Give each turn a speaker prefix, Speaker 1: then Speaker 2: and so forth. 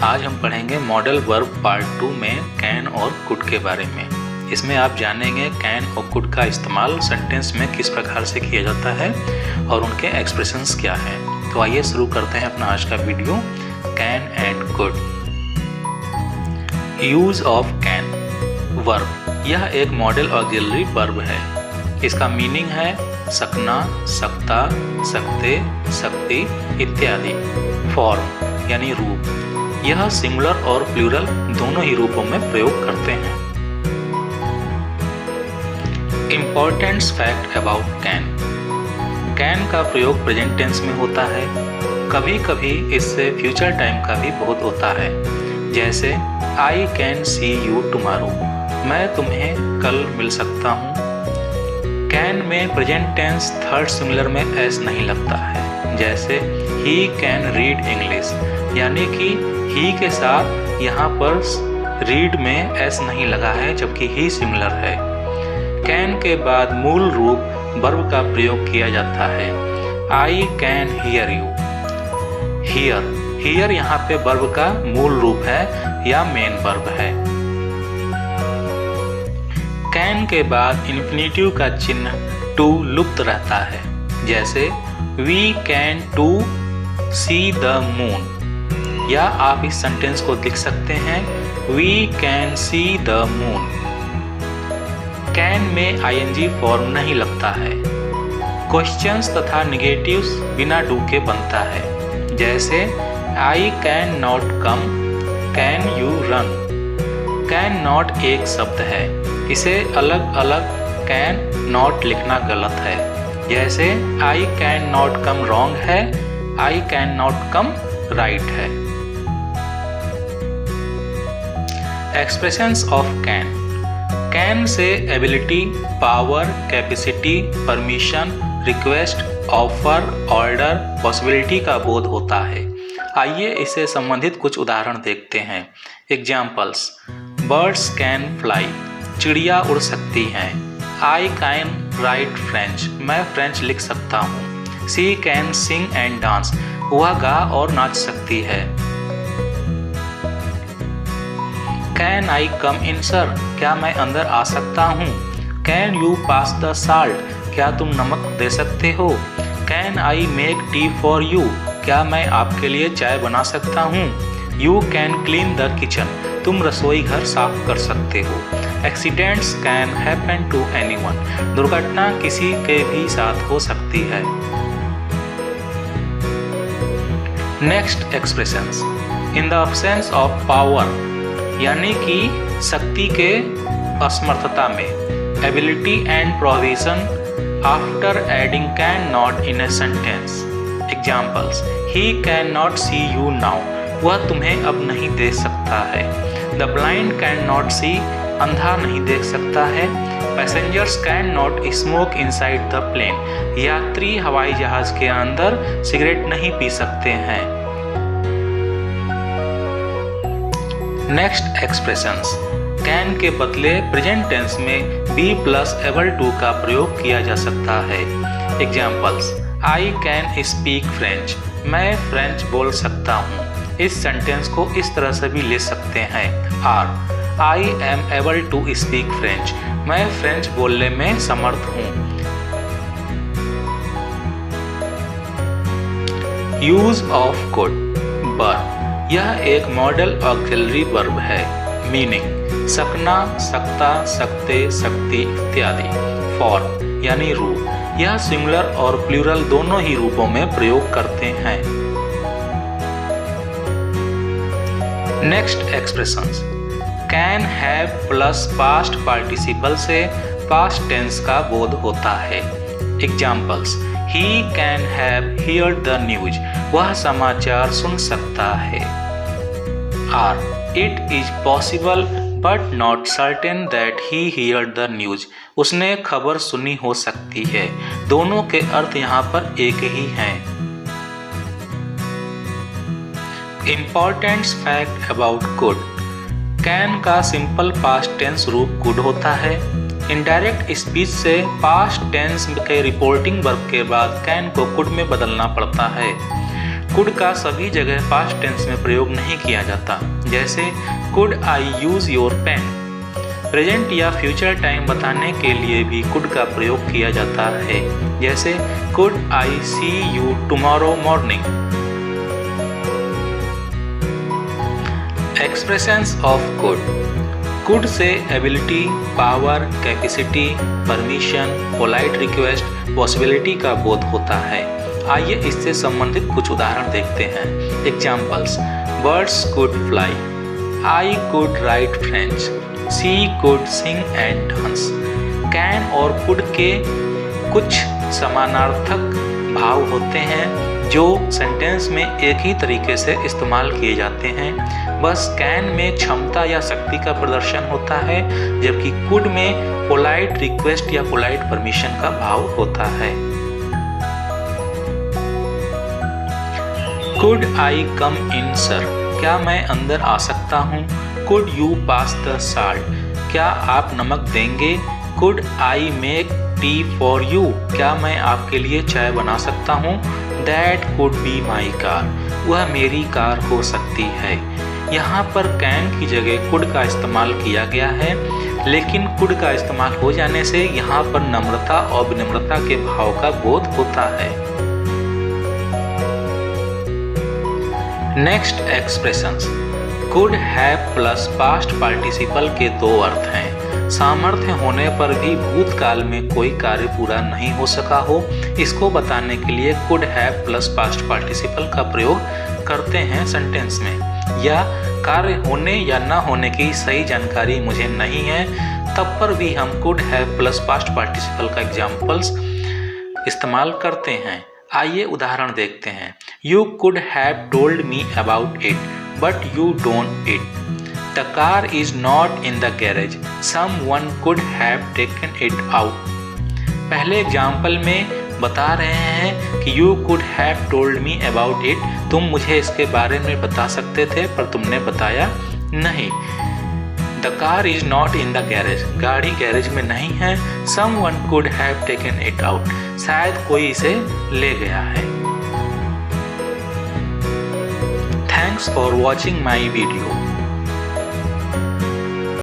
Speaker 1: आज हम पढ़ेंगे मॉडल वर्ब पार्ट 2 में कैन और कुड के बारे में। इसमें आप जानेंगे कैन और कुड का इस्तेमाल सेंटेंस में किस प्रकार से किया जाता है और उनके एक्सप्रेशंस क्या हैं। तो आइए शुरू करते हैं अपना आज का video, can and could. Use of can verb, यह एक मॉडल ऑक्सिलरी वर्ब है। इसका मीनिंग है सकना, सकता, सकते, सकती इत्यादि। फॉर्म यानी रूप, यह सिंगुलर और प्लूरल दोनों ही रूपों में प्रयोग करते हैं। Important fact about can, can का प्रयोग प्रेजेंट टेंस में होता है। कभी कभी इससे फ्यूचर टाइम का भी बहुत होता है, जैसे I can see you tomorrow, मैं तुम्हें कल मिल सकता हूँ। कैन में प्रेजेंट टेंस थर्ड सिंगुलर में एस नहीं लगता है, जैसे ही कैन रीड इंग्लिश, यानी कि ही के साथ यहाँ पर रीड में एस नहीं लगा है जबकि ही सिंगुलर है। कैन के बाद मूल रूप वर्ब का प्रयोग किया जाता है। I can hear you, here यहाँ पे वर्ब का मूल रूप है या मेन वर्ब है। कैन के बाद इन्फिनेटिव का चिन्ह टू लुप्त रहता है, जैसे we can to see the moon, या आप इस सेंटेंस को लिख सकते हैं we can see the moon. Can में आईएनजी फॉर्म नहीं लगता है। क्वेश्चंस तथा निगेटिव्स बिना डू के बनता है, जैसे I can not come, can you run. Can not एक शब्द है, इसे अलग अलग कैन नॉट लिखना गलत है, जैसे I can not come wrong है, I can not come right है। एक्सप्रेशंस ऑफ कैन, कैन से ability, power, capacity, permission, request, offer, order, possibility का बोध होता है। आइए इससे संबंधित कुछ उदाहरण देखते हैं। एग्जाम्पल्स, बर्ड्स कैन फ्लाई, चिड़िया उड़ सकती हैं। आई कैन राइट फ्रेंच, मैं फ्रेंच लिख सकता हूँ। सी कैन सिंग एंड डांस, वह गा और नाच सकती है। Can I come in sir, क्या मैं अंदर आ सकता हूँ। Can you pass the salt, क्या तुम नमक दे सकते हो। Can I make tea for you, क्या मैं आपके लिए चाय बना सकता हूँ। You can clean the kitchen, तुम रसोई घर साफ कर सकते हो। Accidents can happen to anyone, दुर्घटना किसी के भी साथ हो सकती है। Next expressions, in the absence of power, यानी कि शक्ति के असमर्थता में। Ability and provision after adding can not in a sentence. Examples, he can not see you now, वह तुम्हें अब नहीं देख सकता है। The blind can not see, अंधा नहीं देख सकता है। Passengers can not smoke inside the plane, यात्री हवाई जहाज के अंदर सिगरेट नहीं पी सकते हैं। नेक्स्ट एक्सप्रेशंस, कैन के बदले प्रेजेंट टेंस में बी प्लस एबल टू का प्रयोग किया जा सकता है। Examples, I can speak French, मैं फ्रेंच बोल सकता हूँ। इस सेंटेंस को इस तरह से भी ले सकते हैं। Or, I am able to speak French, मैं फ्रेंच बोलने में समर्थ हूँ। यूज ऑफ कुड वर्ब, यह एक मॉडल ऑक्सिलरी वर्ब है। मीनिंग सकना, सकता, सकते, सकती इत्यादि। फॉर्म यानी रूप, यह सिंगुलर और प्लूरल दोनों ही रूपों में प्रयोग करते हैं। Next expressions, can have plus past participle से पास्ट टेंस का बोध होता है। Examples, he can have hear the news, वह समाचार सुन सकता है। Or, it is possible but not certain that he hear the news, उसने खबर सुनी हो सकती है। दोनों के अर्थ यहाँ पर एक ही हैं। Important fact about could, can का सिंपल पास्ट टेंस रूप कुड होता है। इनडायरेक्ट स्पीच से पास्ट टेंस के रिपोर्टिंग वर्ब के बाद कैन को कुड में बदलना पड़ता है। कुड का सभी जगह पास्ट टेंस में प्रयोग नहीं किया जाता, जैसे could I use your pen. Present या फ्यूचर टाइम बताने के लिए भी कुड का प्रयोग किया जाता है, जैसे could I see you tomorrow morning. Expressions of could से ability, power, capacity, permission, polite request, possibility का बोध होता है। आइए इससे संबंधित कुछ उदाहरण देखते हैं। Examples: birds could fly, I could write French, she could sing and dance. Can और कुड के कुछ समानार्थक भाव होते हैं जो सेंटेंस में एक ही तरीके से इस्तेमाल किए जाते हैं, बस कैन में क्षमता या शक्ति का प्रदर्शन होता है, जबकि कुड में पोलाइट रिक्वेस्ट या पोलाइट परमिशन का भाव होता है। Could I come in sir, क्या मैं अंदर आ सकता हूँ? Could you pass the salt, क्या आप नमक देंगे? Could I make tea for you, क्या मैं आपके लिए चाय बना सकता हूँ? That could be my car, वह मेरी कार हो सकती है। यहाँ पर कैन की जगह कुड का इस्तेमाल किया गया है, लेकिन कुड का इस्तेमाल हो जाने से यहाँ पर नम्रता और विनम्रता के भाव का बोध होता है। Next expressions. Could have plus past participle के दो अर्थ हैं। सामर्थ्य होने पर भी भूतकाल में कोई कार्य पूरा नहीं हो सका हो, इसको बताने के लिए could have plus past participle का प्रयोग करते हैं सेंटेंस में। या कार्य होने या न होने की सही जानकारी मुझे नहीं है, तब पर भी हम could have plus past participle का एग्जाम्पल्स इस्तेमाल करते हैं। आइए उदाहरण देखते हैं। You could have told me about it but you don't it. The car is not in the garage. Someone could have taken it out. पहले एग्जाम्पल में बता रहे हैं कि you could have told me about it. तुम मुझे इसके बारे में बता सकते थे पर तुमने बताया नहीं। The car is not in the garage. गाड़ी गैरेज में नहीं है। Someone could have taken it out. शायद कोई इसे ले गया है। Thanks for watching my video.